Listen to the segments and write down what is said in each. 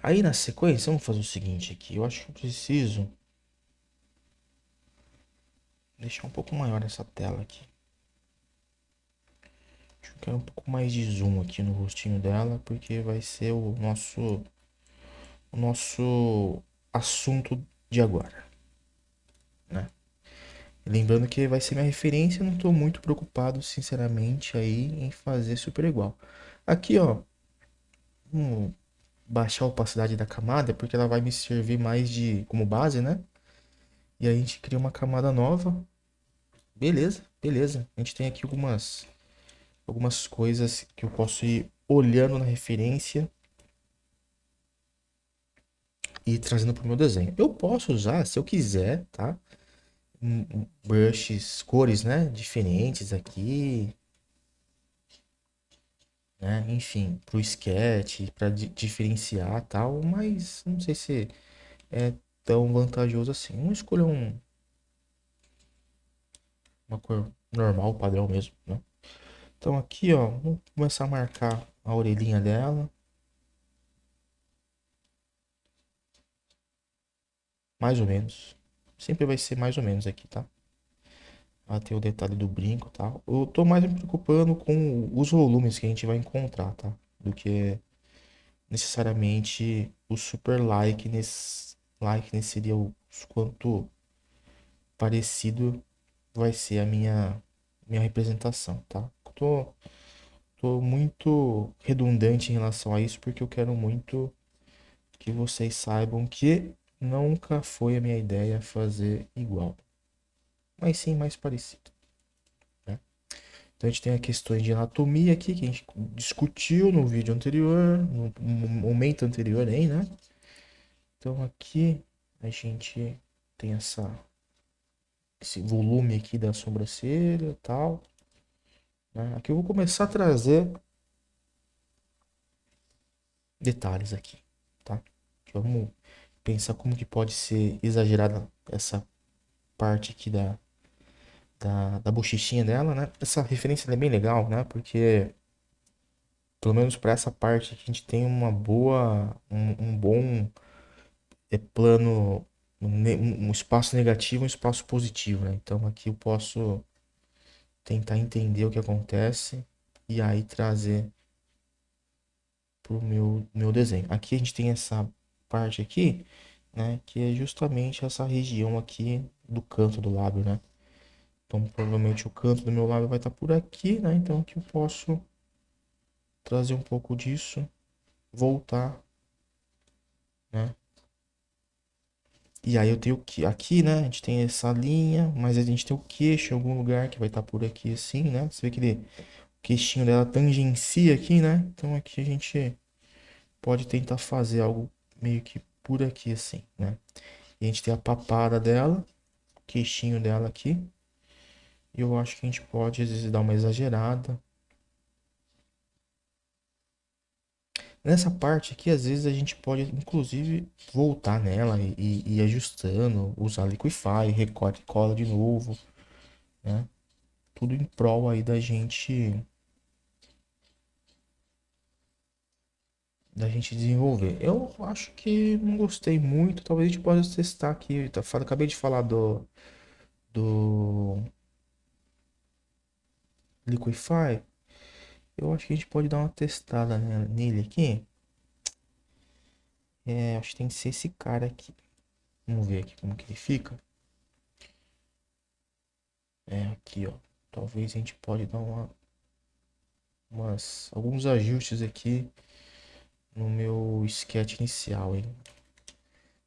Aí na sequência, vamos fazer o seguinte aqui. Eu acho que eu preciso deixar um pouco maior essa tela aqui. Acho que eu quero um pouco mais de zoom aqui no rostinho dela, porque vai ser o nosso assunto de agora, né? Lembrando que vai ser minha referência, não estou muito preocupado, sinceramente, aí em fazer super igual. Aqui, ó, vamos baixar a opacidade da camada, porque ela vai me servir mais de como base, né? E aí a gente cria uma camada nova. Beleza, beleza. A gente tem aqui algumas coisas que eu posso ir olhando na referência e trazendo para o meu desenho. Eu posso usar, se eu quiser, tá? Brushes, cores, né? Diferentes aqui, né? Enfim, pro sketch, para diferenciar tal, mas não sei se é tão vantajoso assim. Vamos escolher uma cor normal, padrão mesmo, né? Então aqui, ó, vamos começar a marcar a orelhinha dela, mais ou menos. Sempre vai ser mais ou menos aqui, tá? Ah, tem o detalhe do brinco e tal. Eu tô mais me preocupando com os volumes que a gente vai encontrar, tá? Do que necessariamente o super likeness. Likeness seria o quanto parecido vai ser a minha representação, tá? Tô muito redundante em relação a isso porque eu quero muito que vocês saibam que nunca foi a minha ideia fazer igual, mas sim mais parecido, né? Então a gente tem a questões de anatomia aqui que a gente discutiu no vídeo anterior, no momento anterior aí, né? Então aqui a gente tem esse volume aqui da sobrancelha e tal, né? Aqui eu vou começar a trazer detalhes aqui, tá? Vamos pensar como que pode ser exagerada essa parte aqui da bochechinha dela, né? Essa referência ela é bem legal, né? Porque pelo menos para essa parte aqui, a gente tem um bom plano, um espaço negativo, um espaço positivo, né? Então aqui eu posso tentar entender o que acontece e aí trazer pro meu desenho. Aqui a gente tem essa parte aqui, né? Que é justamente essa região aqui do canto do lábio, né? Então provavelmente o canto do meu lábio vai estar por aqui, né? Então aqui eu posso trazer um pouco disso, voltar, né? E aí eu tenho que aqui, né? A gente tem essa linha, mas a gente tem o queixo em algum lugar que vai estar por aqui assim, né? Você vê que o queixinho dela tangencia aqui, né? Então aqui a gente pode tentar fazer algo meio que por aqui assim, né? E a gente tem a papada dela, o queixinho dela aqui. E eu acho que a gente pode às vezes dar uma exagerada. Nessa parte aqui, às vezes a gente pode inclusive voltar nela e ir ajustando, usar Liquify, recorte e cola de novo, né? Tudo em prol aí da gente desenvolver. Eu acho que não gostei muito, talvez a gente possa testar aqui. Acabei de falar do Liquify. Eu acho que a gente pode dar uma testada nele aqui. Acho que tem que ser esse cara aqui. Vamos ver aqui como que ele fica. Aqui, ó. Talvez a gente pode dar alguns ajustes aqui no meu sketch inicial, hein?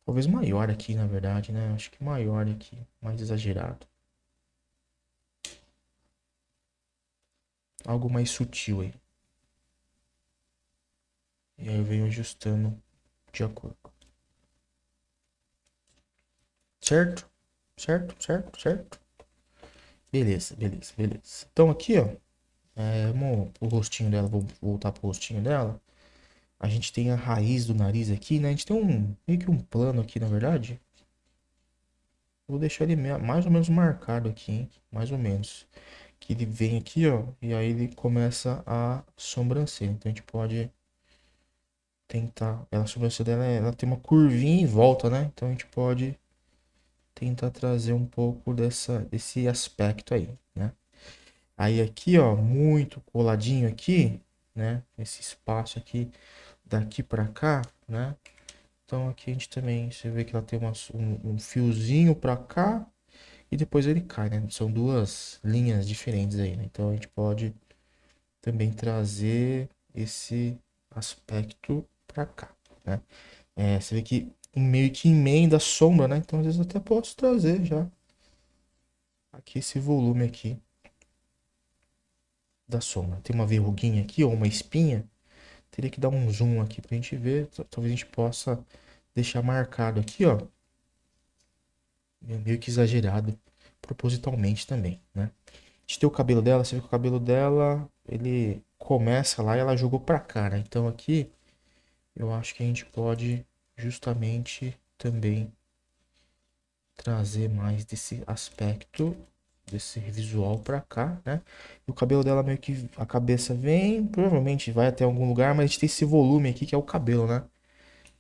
Talvez maior aqui, na verdade, né? Acho que maior aqui, mais exagerado. Algo mais sutil aí. E aí eu venho ajustando de acordo. Certo? Certo, certo, certo. Beleza, beleza, beleza. Então aqui, ó. O rostinho dela, vou voltar pro rostinho dela. A gente tem a raiz do nariz aqui, né? A gente tem meio que um plano aqui, na verdade. Vou deixar ele mais ou menos marcado aqui, hein? Mais ou menos. Que ele vem aqui, ó. E aí ele começa a sobrancelha. Então a gente pode tentar. Ela, a sobrancelha dela, ela tem uma curvinha em volta, né? Então a gente pode tentar trazer um pouco desse aspecto aí, né? Aí aqui, ó, muito coladinho aqui, né? Esse espaço aqui, daqui pra cá, né? Então aqui a gente também, você vê que ela tem um fiozinho pra cá e depois ele cai, né? São duas linhas diferentes aí, né? Então a gente pode também trazer esse aspecto pra cá, né? Você vê que meio que emenda a sombra, né? Então às vezes eu até posso trazer já aqui esse volume aqui da sombra. Tem uma verruguinha aqui ou uma espinha, teria que dar um zoom aqui pra gente ver. Talvez a gente possa deixar marcado aqui, ó. Meio que exagerado propositalmente também, né? A gente tem o cabelo dela, você vê que o cabelo dela, ele começa lá e ela jogou pra cá, né? Então aqui eu acho que a gente pode justamente também trazer mais desse aspecto, desse visual pra cá, né? E o cabelo dela meio que a cabeça vem, provavelmente vai até algum lugar, mas a gente tem esse volume aqui que é o cabelo, né?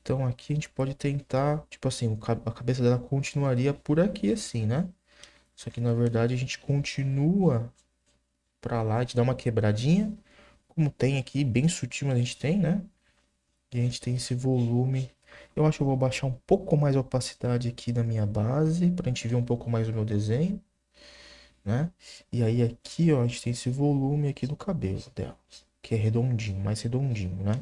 Então aqui a gente pode tentar, tipo assim, a cabeça dela continuaria por aqui assim, né? Só que na verdade a gente continua pra lá, a gente dá uma quebradinha, como tem aqui, bem sutil, mas a gente tem, né? E a gente tem esse volume. Eu acho que eu vou baixar um pouco mais a opacidade aqui na minha base, pra gente ver um pouco mais o meu desenho, né? E aí aqui, ó, a gente tem esse volume aqui do cabelo dela, que é redondinho, mais redondinho, né?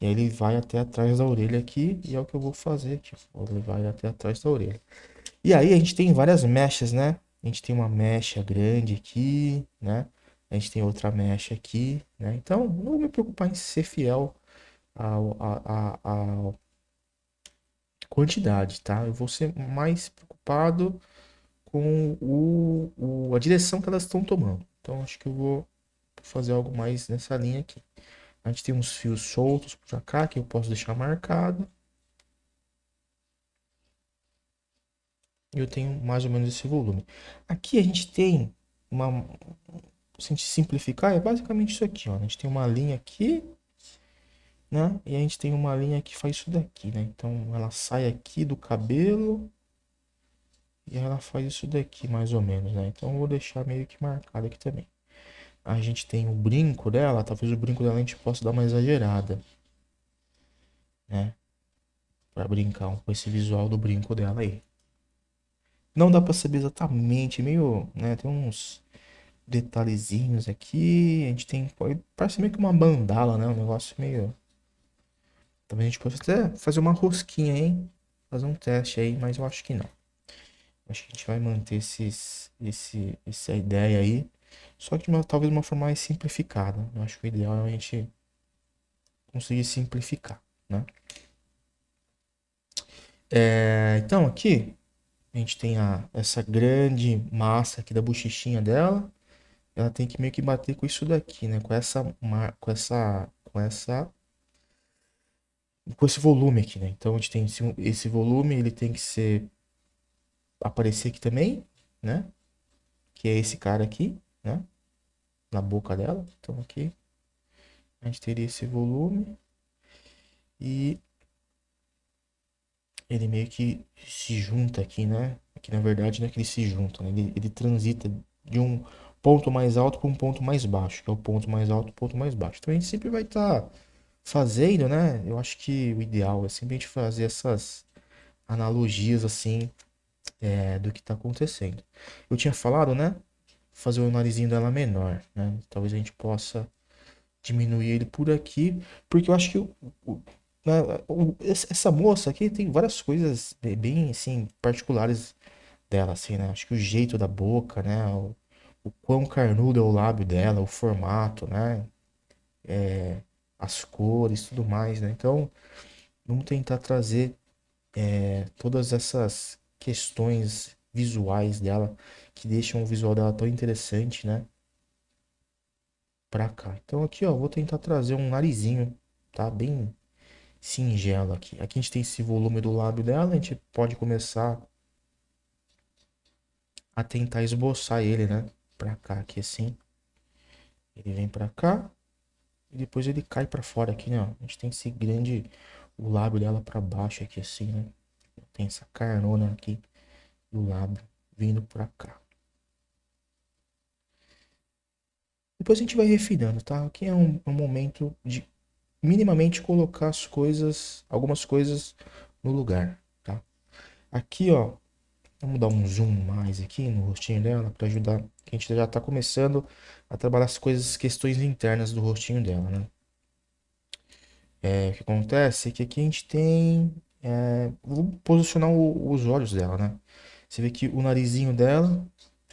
E aí ele vai até atrás da orelha aqui, e é o que eu vou fazer aqui, ó. Ele vai até atrás da orelha. E aí a gente tem várias mechas, né? A gente tem uma mecha grande aqui, né? A gente tem outra mecha aqui, né? Então, não vou me preocupar em ser fiel à quantidade, tá? Eu vou ser mais preocupado com a direção que elas estão tomando. Então, acho que eu vou fazer algo mais nessa linha aqui. A gente tem uns fios soltos por cá que eu posso deixar marcado. E eu tenho mais ou menos esse volume. Aqui a gente tem uma. Se a gente simplificar, é basicamente isso aqui, ó. A gente tem uma linha aqui, né? E a gente tem uma linha que faz isso daqui, né? Então ela sai aqui do cabelo e ela faz isso daqui, mais ou menos, né? Então eu vou deixar meio que marcado aqui também. A gente tem o brinco dela, talvez o brinco dela a gente possa dar uma exagerada, né? Pra brincar com esse visual do brinco dela aí. Não dá pra saber exatamente, meio, né? Tem uns detalhezinhos aqui. A gente tem. Parece meio que uma mandala, né? Um negócio meio. Talvez a gente possa até fazer uma rosquinha, hein? Fazer um teste aí, mas eu acho que não. Acho que a gente vai manter essa ideia aí. Só que talvez de uma forma mais simplificada. Eu acho que o ideal é a gente conseguir simplificar, né? Então aqui a gente tem essa grande massa aqui da bochechinha dela. Ela tem que meio que bater com isso daqui, né? Com esse volume aqui, né? Então a gente tem esse volume, ele tem que aparecer aqui também, né? Que é esse cara aqui, né? Na boca dela. Então aqui a gente teria esse volume e ele meio que se junta aqui, né? Aqui na verdade não é que ele se junta, né? Ele transita de um ponto mais alto para um ponto mais baixo, que é o ponto mais alto, ponto mais baixo. Então a gente sempre vai estar fazendo, né? Eu acho que o ideal é sempre a gente fazer essas analogias assim do que está acontecendo. Eu tinha falado, né? Fazer o narizinho dela menor, né? Talvez a gente possa diminuir ele por aqui, porque eu acho que né, essa moça aqui tem várias coisas bem, assim, particulares dela, assim, né? Acho que o jeito da boca, né? O quão carnudo é o lábio dela, o formato, né? As cores, tudo mais, né? Então, vamos tentar trazer todas essas questões visuais dela que deixam o visual dela tão interessante, né? Pra cá. Então aqui, ó, vou tentar trazer um narizinho, tá? Bem singelo aqui. Aqui a gente tem esse volume do lábio dela, a gente pode começar a tentar esboçar ele, né? Pra cá, aqui assim. Ele vem pra cá. e depois ele cai pra fora aqui, né? Ó. A gente tem esse grande, o lábio dela pra baixo aqui assim, né? Tem essa carnona aqui do lábio vindo pra cá. Depois a gente vai refinando, tá? Aqui é um momento de minimamente colocar as coisas, algumas coisas no lugar, tá? Aqui, ó, vamos dar um zoom mais aqui no rostinho dela para ajudar, que a gente já tá começando a trabalhar as coisas, questões internas do rostinho dela, né? O que acontece é que aqui a gente tem, vou posicionar os olhos dela, né? Você vê que o narizinho dela,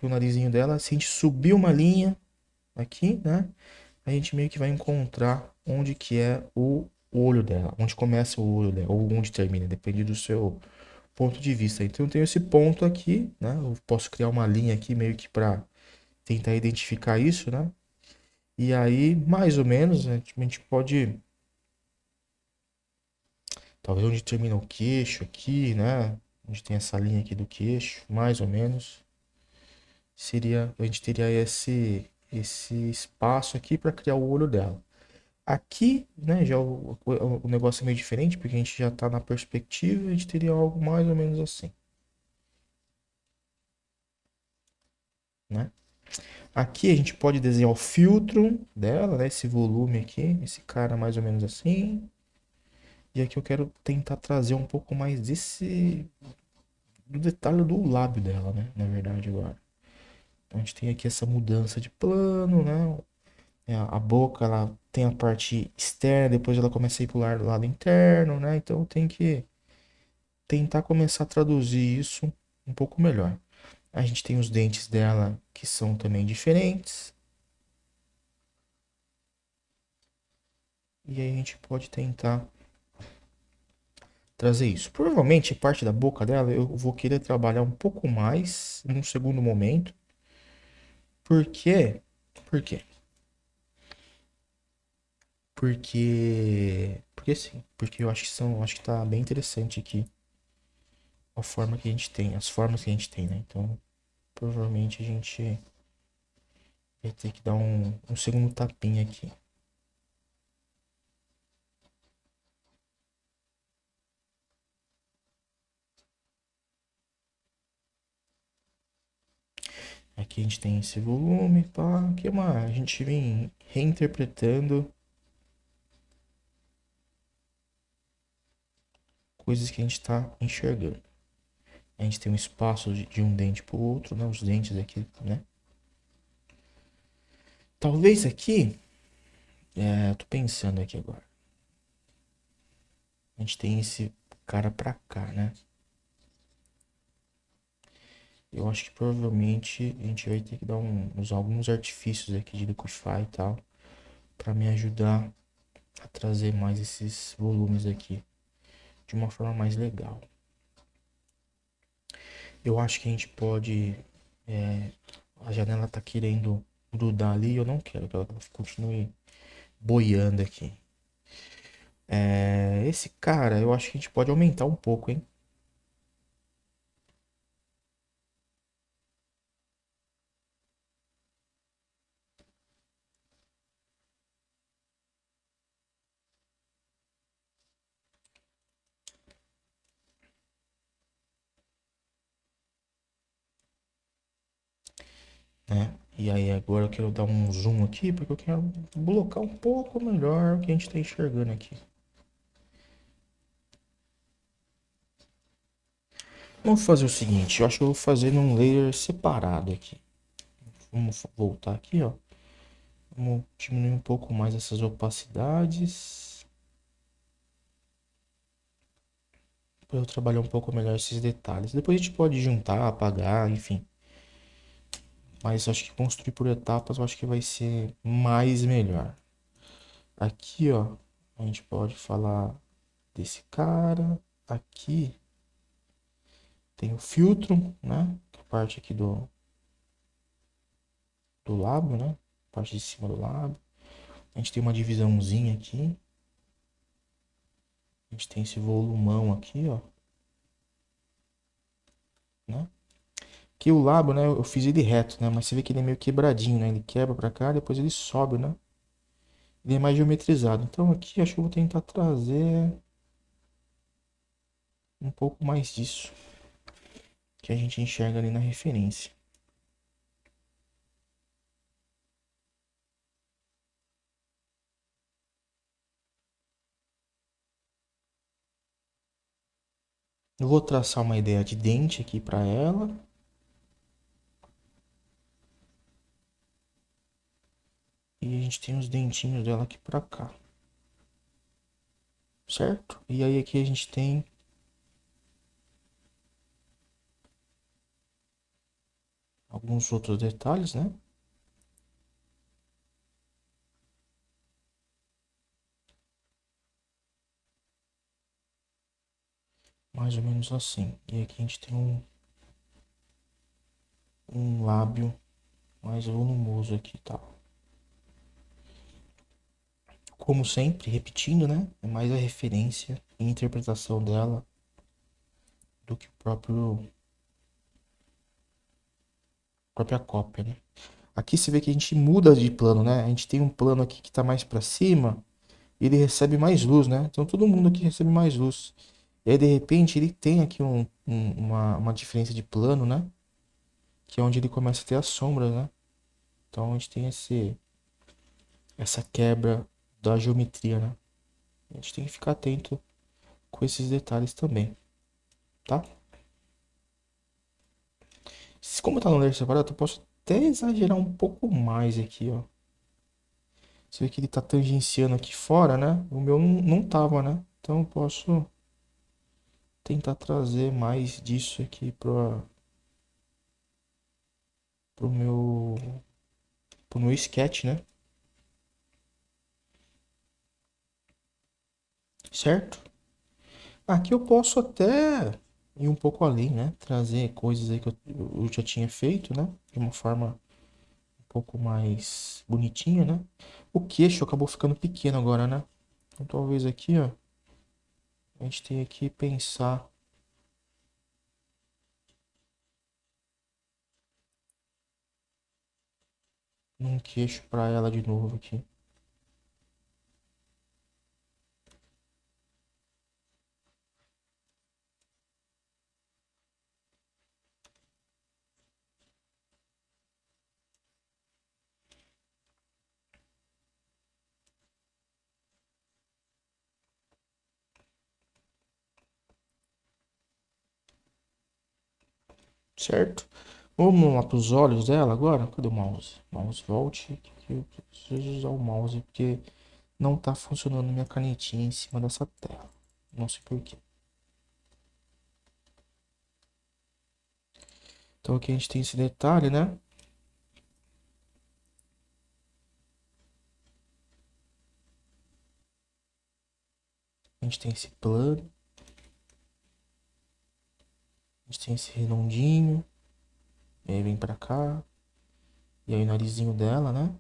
o narizinho dela, se a gente subir uma linha aqui, né? A gente meio que vai encontrar onde que é o olho dela, onde começa o olho dela, ou onde termina, depende do seu ponto de vista. Então eu tenho esse ponto aqui, né? Eu posso criar uma linha aqui meio que para tentar identificar isso, né? E aí, mais ou menos, né, a gente pode, talvez onde termina o queixo aqui, né? Onde tem essa linha aqui do queixo, mais ou menos, seria, a gente teria esse espaço aqui para criar o olho dela. Aqui, né, já o negócio é meio diferente, porque a gente já tá na perspectiva, a gente teria algo mais ou menos assim, né? Aqui a gente pode desenhar o filtro dela, né, esse volume aqui, esse cara mais ou menos assim. E aqui eu quero tentar trazer um pouco mais do detalhe do lábio dela, né, na verdade agora. Então a gente tem aqui essa mudança de plano, né? A boca, ela tem a parte externa, depois ela começa a ir pro lado interno, né? Então tem que tentar começar a traduzir isso um pouco melhor. A gente tem os dentes dela que são também diferentes. E aí a gente pode tentar trazer isso. Provavelmente parte da boca dela eu vou querer trabalhar um pouco mais num segundo momento. Por quê? Por quê? Porque sim, porque eu acho que acho que tá bem interessante aqui a forma que a gente tem, as formas que a gente tem, né? Então, provavelmente a gente vai ter que dar um segundo tapinha aqui. Aqui a gente tem esse volume, pá, que é a gente vem reinterpretando coisas que a gente está enxergando. A gente tem um espaço de um dente para o outro, né? Os dentes aqui, né? Talvez aqui, tô pensando aqui agora. A gente tem esse cara pra cá, né? Eu acho que provavelmente a gente vai ter que usar alguns artifícios aqui de Liquify e tal, para me ajudar a trazer mais esses volumes aqui de uma forma mais legal. Eu acho que a gente pode. é, a janela tá querendo grudar ali e eu não quero que ela continue boiando aqui. Esse cara, eu acho que a gente pode aumentar um pouco, hein? Né? E aí agora eu quero dar um zoom aqui, porque eu quero blocar um pouco melhor o que a gente tá enxergando aqui. Vamos fazer o seguinte, eu acho que eu vou fazer num layer separado aqui. Vamos voltar aqui, ó. Vamos diminuir um pouco mais essas opacidades. Para eu trabalhar um pouco melhor esses detalhes. Depois a gente pode juntar, apagar, enfim. Mas acho que construir por etapas eu acho que vai ser mais melhor. Aqui, ó, a gente pode falar desse cara. Aqui tem o filtro, né? A parte aqui do lábio, né? A parte de cima do lábio. A gente tem uma divisãozinha aqui. A gente tem esse volumão aqui, ó. Né? Que o lábio, né? Eu fiz ele reto, né? Mas você vê que ele é meio quebradinho, né? Ele quebra pra cá, depois ele sobe, né? ele é mais geometrizado. Então aqui acho que eu vou tentar trazer um pouco mais disso que a gente enxerga ali na referência. Eu vou traçar uma ideia de dente aqui para ela. E a gente tem os dentinhos dela aqui para cá. Certo? E aí aqui a gente tem alguns outros detalhes, né? Mais ou menos assim. E aqui a gente tem um lábio mais volumoso aqui, tá? Como sempre, repetindo, né? É mais a referência e interpretação dela do que o própria cópia, né? Aqui você vê que a gente muda de plano, né? A gente tem um plano aqui que tá mais para cima e ele recebe mais luz, né? Então todo mundo aqui recebe mais luz. E aí de repente ele tem aqui uma diferença de plano, né? Que é onde ele começa a ter as sombras, né? Então a gente tem essa quebra da geometria, né? A gente tem que ficar atento com esses detalhes também, tá? Como tá no ler separado, eu posso até exagerar um pouco mais aqui, ó. Você vê que ele tá tangenciando aqui fora, né? O meu não tava, né? Então eu posso tentar trazer mais disso aqui pro meu sketch, né? Certo? Aqui eu posso até ir um pouco além, né? Trazer coisas aí que eu já tinha feito, né? De uma forma um pouco mais bonitinha, né? O queixo acabou ficando pequeno agora, né? Então talvez aqui, ó, a gente tenha que pensar num queixo para ela de novo aqui. Certo? Vamos lá para os olhos dela agora. Cadê o mouse? Mouse volte. Que eu preciso usar o mouse porque não tá funcionando minha canetinha em cima dessa tela. Não sei por quê. Então aqui a gente tem esse detalhe, né? A gente tem esse plano. A gente tem esse redondinho. E aí vem pra cá. E aí o narizinho dela, né?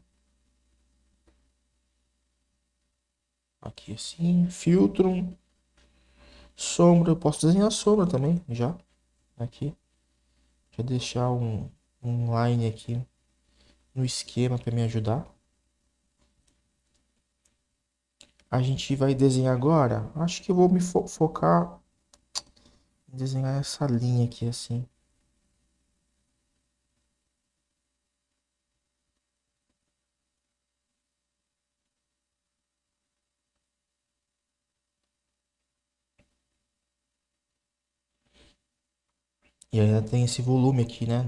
Aqui assim. Filtro. Sombra. Eu posso desenhar sombra também, já. Aqui. Já deixar um line aqui no esquema para me ajudar. A gente vai desenhar agora. Acho que eu vou me focar em desenhar essa linha aqui assim. E aí ela tem esse volume aqui, né?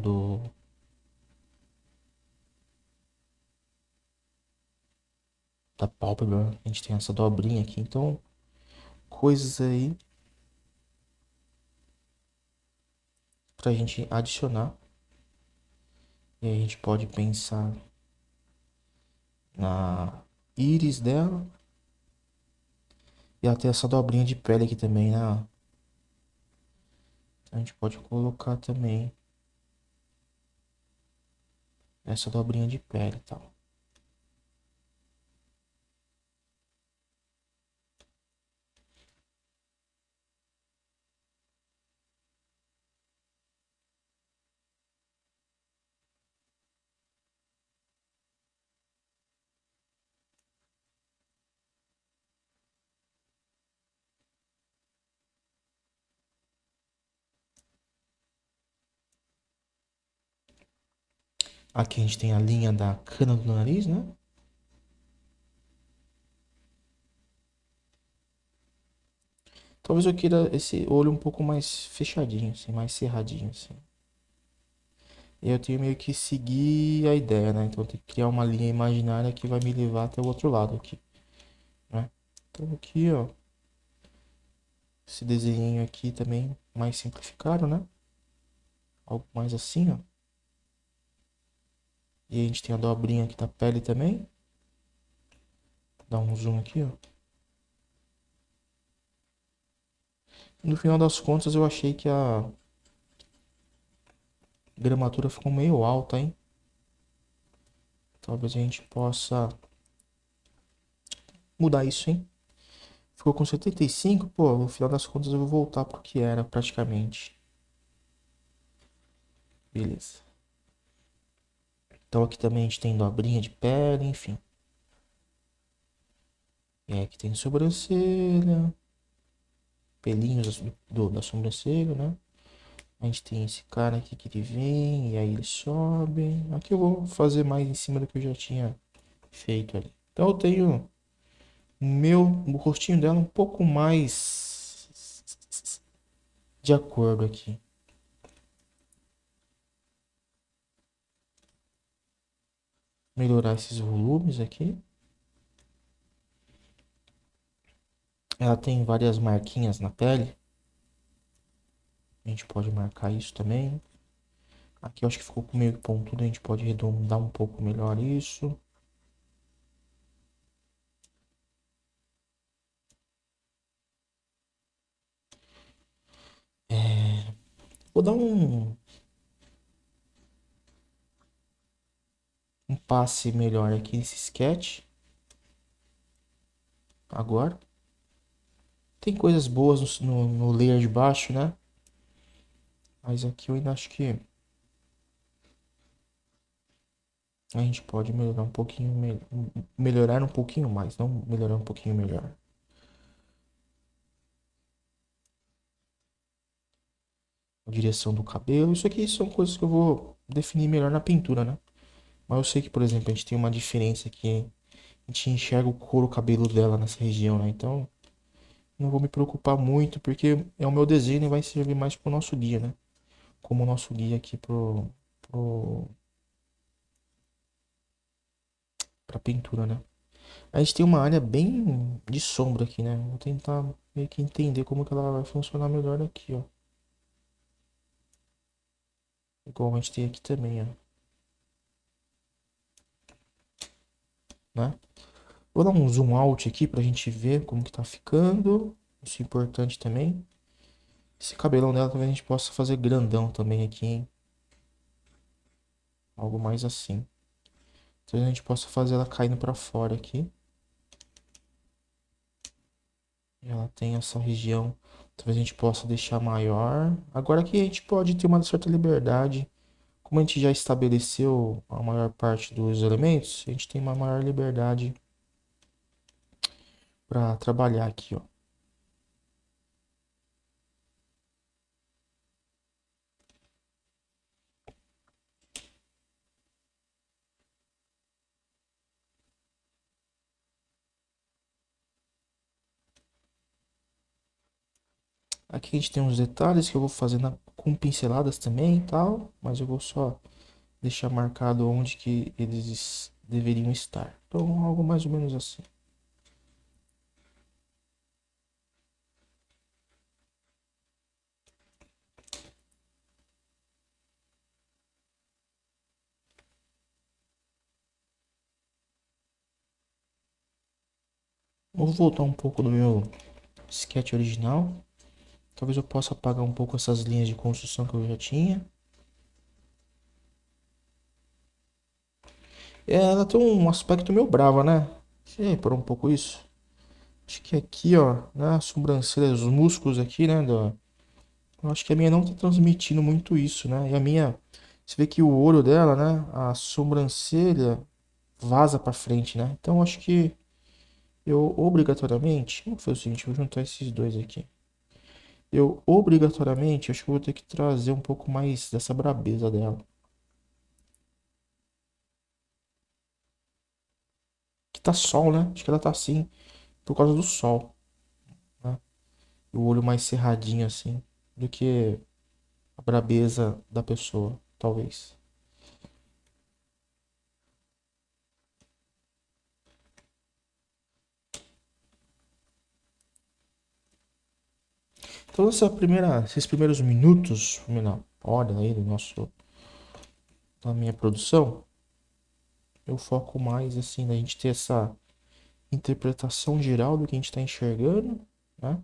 Da pálpebra. A gente tem essa dobrinha aqui. Então, coisas aí pra gente adicionar. E aí a gente pode pensar na íris dela. E até essa dobrinha de pele aqui também, né? A gente pode colocar também essa dobrinha de pele e tal. Aqui a gente tem a linha da cana do nariz, né? Talvez eu queira esse olho um pouco mais fechadinho, assim, mais cerradinho, assim. E eu tenho meio que seguir a ideia, né? Então eu tenho que criar uma linha imaginária que vai me levar até o outro lado aqui, né? Então aqui, ó, esse desenho aqui também mais simplificado, né? Algo mais assim, ó. E a gente tem a dobrinha aqui da pele também. Dá um zoom aqui, ó. No final das contas eu achei que a gramatura ficou meio alta, hein? Talvez a gente possa mudar isso, hein? Ficou com 75, pô, no final das contas eu vou voltar pro que era praticamente. Beleza. Então aqui também a gente tem dobrinha de pele, enfim. E aí aqui tem sobrancelha, pelinhos da sobrancelha, né? A gente tem esse cara aqui que ele vem e aí ele sobe. Aqui eu vou fazer mais em cima do que eu já tinha feito ali. Então eu tenho o rostinho dela um pouco mais de acordo aqui. Melhorar esses volumes aqui. Ela tem várias marquinhas na pele. A gente pode marcar isso também. Aqui eu acho que ficou meio pontudo, a gente pode arredondar um pouco melhor isso. Vou dar um passe melhor aqui nesse sketch. Agora. Tem coisas boas no layer de baixo, né? Mas aqui eu ainda acho que a gente pode melhorar um pouquinho, melhorar um pouquinho mais, não melhorar um pouquinho melhor. A direção do cabelo, isso aqui são coisas que eu vou definir melhor na pintura, né? Mas eu sei que, por exemplo, a gente tem uma diferença que a gente enxerga o couro cabelo dela nessa região, né? Então, não vou me preocupar muito, porque é o meu desenho e vai servir mais pro nosso guia, né? Como o nosso guia aqui pro, pra pintura, né? A gente tem uma área bem de sombra aqui, né? Vou tentar meio que entender como que ela vai funcionar melhor aqui, ó. Igual a gente tem aqui também, ó. Né? Vou dar um zoom out aqui pra gente ver como que tá ficando. Isso é importante também. Esse cabelão dela talvez a gente possa fazer grandão também aqui, hein? Algo mais assim. Talvez a gente possa fazer ela caindo pra fora aqui. E ela tem essa região. Talvez a gente possa deixar maior. Agora aqui a gente pode ter uma certa liberdade. Como a gente já estabeleceu a maior parte dos elementos, a gente tem uma maior liberdade para trabalhar aqui, ó. Aqui a gente tem uns detalhes que eu vou fazer com pinceladas também e tal, mas eu vou só deixar marcado onde que eles deveriam estar. Então, algo mais ou menos assim. Vou voltar um pouco do meu sketch original. Talvez eu possa apagar um pouco essas linhas de construção que eu já tinha. Ela tem um aspecto meio brava, né? Deixa eu reparar um pouco isso. Acho que aqui, ó, na sobrancelha, os músculos aqui, né? Eu acho que a minha não tá transmitindo muito isso, né? E a minha, você vê que o olho dela, né? A sobrancelha vaza pra frente, né? Então eu acho que eu obrigatoriamente, vamos fazer o seguinte, vou juntar esses dois aqui. Eu obrigatoriamente, acho que eu vou ter que trazer um pouco mais dessa brabeza dela. Que tá sol, né? Acho que ela tá assim por causa do sol, né? O olho mais cerradinho assim do que a brabeza da pessoa, talvez. Então esses primeiros minutos, primeira hora aí da minha produção, eu foco mais assim na gente ter essa interpretação geral do que a gente está enxergando, né?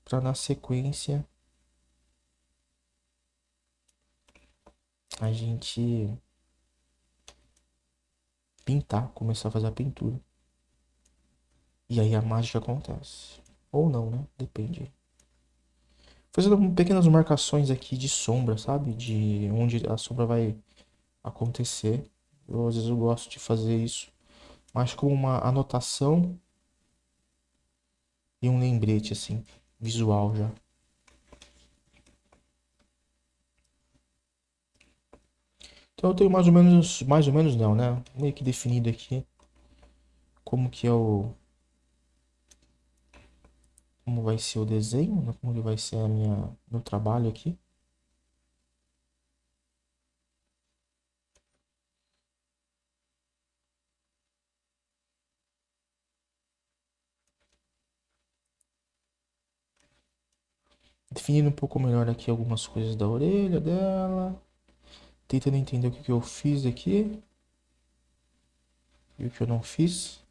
Para na sequência a gente pintar, começar a fazer a pintura. E aí a mágica acontece. Ou não, né? Depende. Fazendo pequenas marcações aqui de sombra, sabe? De onde a sombra vai acontecer. Às vezes eu gosto de fazer isso. Mas como uma anotação e um lembrete, assim, visual já. Então eu tenho mais ou menos não, né? Meio que definido aqui como que é como vai ser o desenho, né? Como que vai ser meu trabalho aqui. Definindo um pouco melhor aqui algumas coisas da orelha dela. Tentando entender o que eu fiz aqui e o que eu não fiz.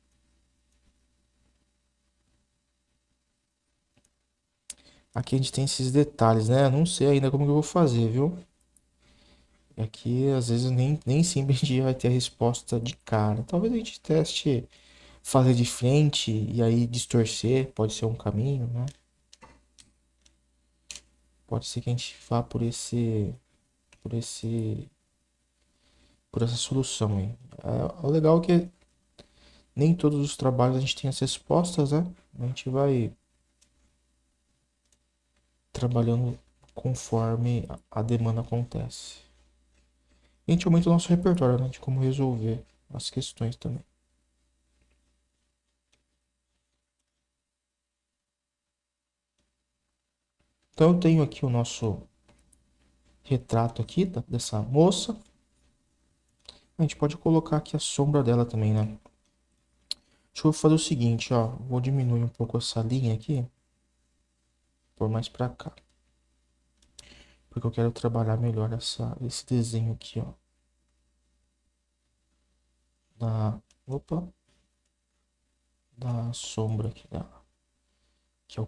Aqui a gente tem esses detalhes, né? Eu não sei ainda como que eu vou fazer, viu? Aqui às vezes nem sempre a gente vai ter a resposta de cara. Talvez a gente teste fazer de frente e aí distorcer, pode ser um caminho, né? Pode ser que a gente vá por esse, por essa solução aí. O legal é que nem todos os trabalhos a gente tem as respostas, né? A gente vai trabalhando conforme a demanda acontece. E a gente aumenta o nosso repertório, né? De como resolver as questões também. Então eu tenho aqui o nosso retrato aqui dessa moça. A gente pode colocar aqui a sombra dela também, né? Deixa eu fazer o seguinte, ó. Vou diminuir um pouco essa linha aqui. Por mais pra cá. Porque eu quero trabalhar melhor esse desenho aqui, ó. Opa. Da sombra aqui dela. Que é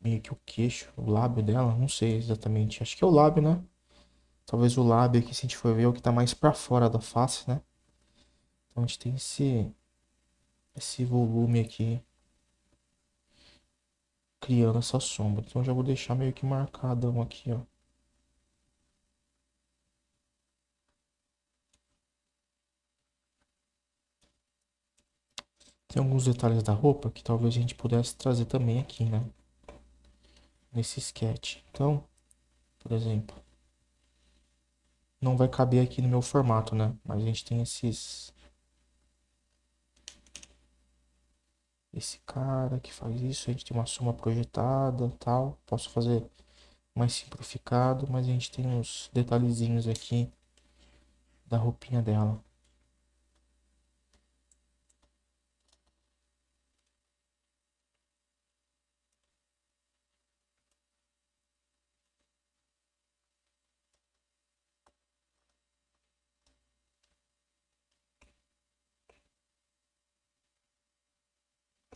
meio que o queixo, o lábio dela. Não sei exatamente. Acho que é o lábio, né? Talvez o lábio aqui, se a gente for ver, é o que tá mais pra fora da face, né? Então a gente tem esse volume aqui criando essa sombra. Então eu já vou deixar meio que marcadão aqui, ó. Tem alguns detalhes da roupa que talvez a gente pudesse trazer também aqui, né? Nesse sketch. Então, por exemplo, não vai caber aqui no meu formato, né? Mas a gente tem esse cara que faz isso, a gente tem uma soma projetada, tal. Posso fazer mais simplificado, mas a gente tem uns detalhezinhos aqui da roupinha dela.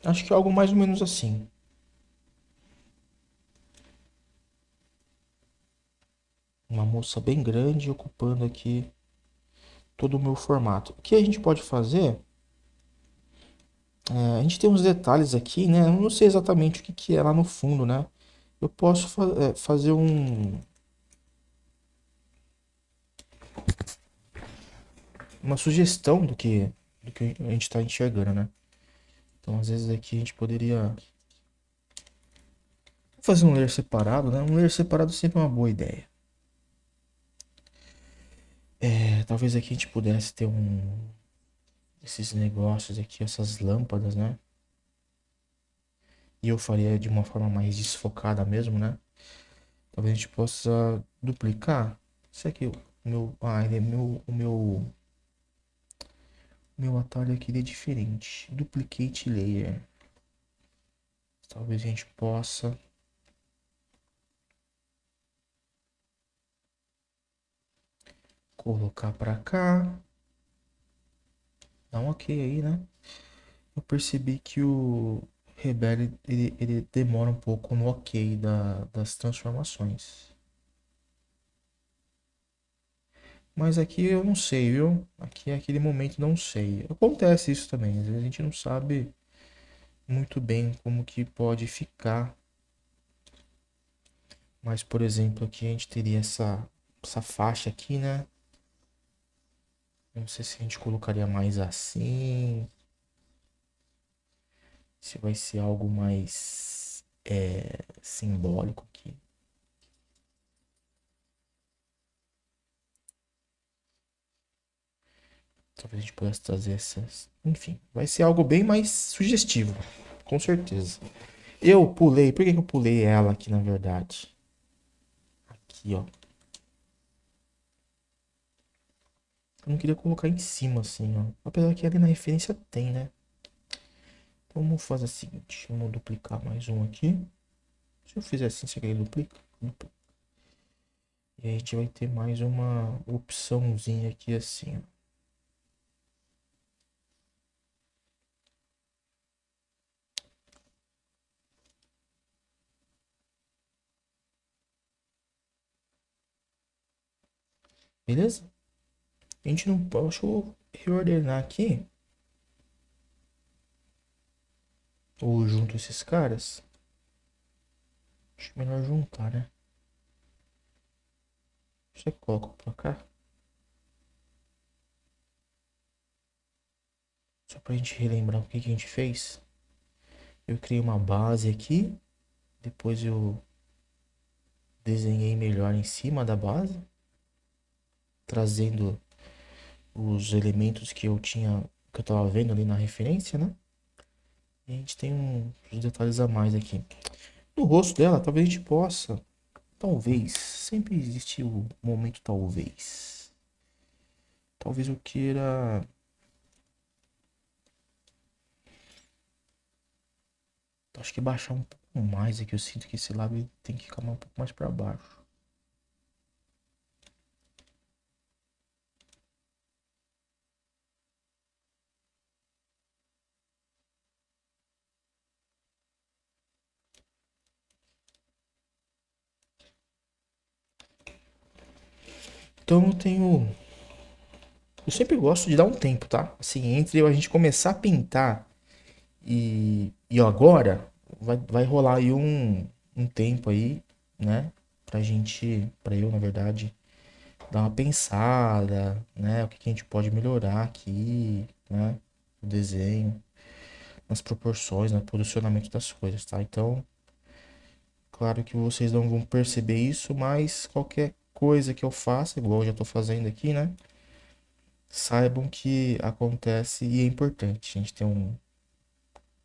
Acho que é algo mais ou menos assim. Uma moça bem grande ocupando aqui todo o meu formato. O que a gente pode fazer? A gente tem uns detalhes aqui, né? Eu não sei exatamente o que que é lá no fundo, né? Eu posso fazer uma sugestão do que a gente está enxergando, né? Então, às vezes aqui a gente poderia fazer um layer separado, né? Um layer separado sempre é uma boa ideia. Talvez aqui a gente pudesse ter esses negócios aqui, essas lâmpadas, né? E eu faria de uma forma mais desfocada mesmo, né? Talvez a gente possa duplicar. Isso aqui, o meu, ele é meu atalho aqui ele é diferente. Duplicate layer. Talvez a gente possa colocar pra cá. Dá um ok aí, né? Eu percebi que o Rebelle ele demora um pouco no ok das transformações. Mas aqui eu não sei, viu? Aqui é aquele momento não sei. Acontece isso também. Às vezes a gente não sabe muito bem como que pode ficar. Mas, por exemplo, aqui a gente teria essa faixa aqui, né? Não sei se a gente colocaria mais assim. Se vai ser algo mais simbólico aqui. Talvez a gente pudesse trazer essas. Enfim, vai ser algo bem mais sugestivo. Com certeza. Eu pulei. Por que que eu pulei ela aqui, na verdade? Aqui, ó. Eu não queria colocar em cima, assim, ó. Apesar que ali na referência tem, né? Então vamos fazer o seguinte. Vamos duplicar mais um aqui. Se eu fizer assim, você quer duplica? Duplica. E aí a gente vai ter mais uma opçãozinha aqui, assim, ó. Beleza? A gente não pode. Deixa eu reordenar aqui. Ou junto esses caras. Acho melhor juntar, né? Você coloca pra cá. Só pra gente relembrar o que que a gente fez. Eu criei uma base aqui. Depois eu desenhei melhor em cima da base. Trazendo os elementos que eu tinha. Que eu tava vendo ali na referência, né? E a gente tem uns detalhes a mais aqui. No rosto dela, talvez a gente possa. Talvez. Sempre existe o momento talvez. Talvez eu queira. Acho que baixar um pouco mais aqui. Eu sinto que esse lábio tem que ficar um pouco mais para baixo. Então eu tenho. Eu sempre gosto de dar um tempo, tá? Assim, entre a gente começar a pintar e agora, vai rolar aí um tempo aí, né? Pra gente, pra eu, na verdade, dar uma pensada, né? O que que a gente pode melhorar aqui, né? O desenho, nas proporções, no posicionamento das coisas, tá? Então, claro que vocês não vão perceber isso, mas qualquer coisa que eu faça, igual eu já tô fazendo aqui, né? Saibam que acontece e é importante. A gente tem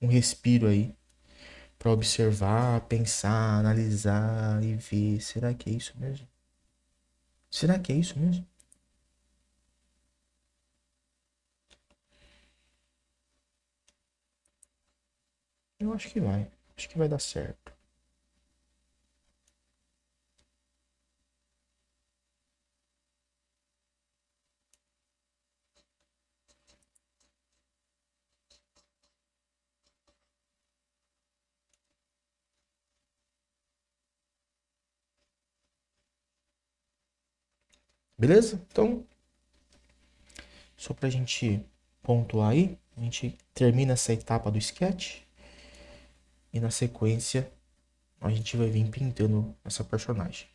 um respiro aí para observar, pensar, analisar e ver. Será que é isso mesmo? Será que é isso mesmo? Eu acho que vai. Acho que vai dar certo. Beleza? Então, só pra gente pontuar aí, a gente termina essa etapa do sketch e na sequência a gente vai vir pintando essa personagem.